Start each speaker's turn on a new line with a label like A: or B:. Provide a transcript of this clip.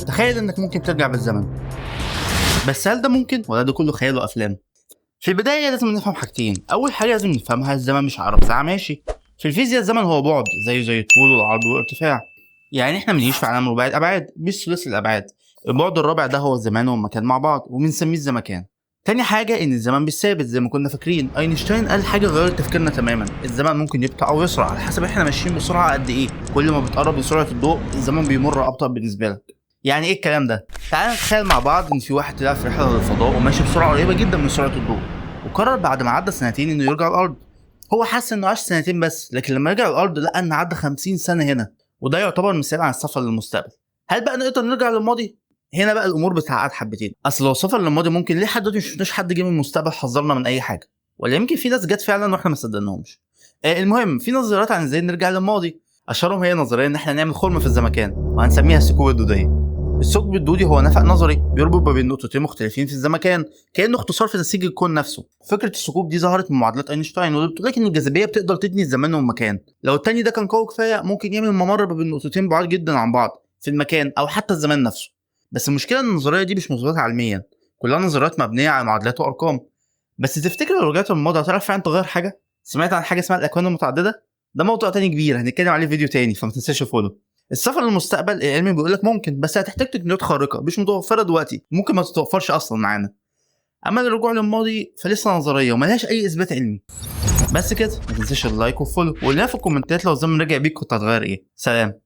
A: تخيل انك ممكن ترجع بالزمن، بس هل ده ممكن ولا ده كله خيال وافلام؟ في البدايه لازم نفهم حاجتين. اول حاجه لازم نفهمها، الزمن مش عقرب ساعه ماشي. في الفيزياء الزمن هو بعد زي الطول والعرض والارتفاع. يعني احنا بنعيش في عالم رباعي الابعاد مش ثلاثي الابعاد. البعد الرابع ده هو الزمان والمكان مع بعض وبنسميه الزمكان. تاني حاجة إن الزمن مش ثابت زي ما كنا فاكرين. أينشتاين قال حاجة غيرت تفكيرنا تماما، الزمن ممكن يبطأ أو يسرع على حسب إحنا ماشيين بسرعة قد إيه. كل ما بتقرب لسرعة الضوء الزمن بيمر أبطأ بالنسبة لك. يعني إيه الكلام ده؟ تعال نتخيل مع بعض إن في واحد طلع في رحلة للفضاء وماشي بسرعة قريبة جدا من سرعة الضوء، وقرر بعد ما عدى سنتين إنه يرجع الأرض. هو حس إنه عاش سنتين بس، لكن لما رجع الأرض لقى إن عدى 50 سنة هنا، وده يعتبر مثال عن السفر للمستقبل. هل بقى نقدر نرجع للماضي؟ هنا بقى الامور بتتعقد حبتين. اصل لو سافر للماضي ممكن ليه حد دلوقتي مش شفناش حد جه من المستقبل حذرنا من اي حاجه، ولا يمكن في ناس جت فعلا واحنا ما صدقناهمش. المهم في نظريات عن ازاي نرجع للماضي. اشهرهم هي نظريه ان احنا نعمل خرم في الزمكان وهنسميها الثقوب الدوديه. الثقب الدودي هو نفق نظري بيربط ما بين نقطتين مختلفين في الزمكان، كانه اختصار في نسيج الكون نفسه. فكره الثقوب دي ظهرت من معادلات اينشتاين، واللي بتقول لك ان الجاذبيه بتقدر تبني الزمان والمكان. لو التاني ده كان قوي كفايه ممكن يعمل ممر ما بين نقطتين بعاد جدا عن بعض في المكان او حتى الزمان نفسه. بس المشكله ان النظريه دي مش مثبته علميا، كلها نظريات مبنيه على معادلات وارقام. بس تفتكر لو رجعت للماضي هتعرف فعلا تغير حاجه؟ سمعت عن حاجه اسمها الاكوان المتعدده؟ ده موضوع تاني كبير هنتكلم عليه في فيديو تاني، فما تنساش فولو. السفر للمستقبل العلمي بيقول لك ممكن، بس هتحتاج تقنيات خارقه مش متوفره دلوقتي، ممكن ما تتوفرش اصلا معانا. اما الرجوع للماضي فلسه نظريه وملهاش اي اثبات علمي. بس كده، ما تنساش اللايك والفولو، وقول لنا في الكومنتات لو الزمن رجع بيك كنت هتغير ايه. سلام.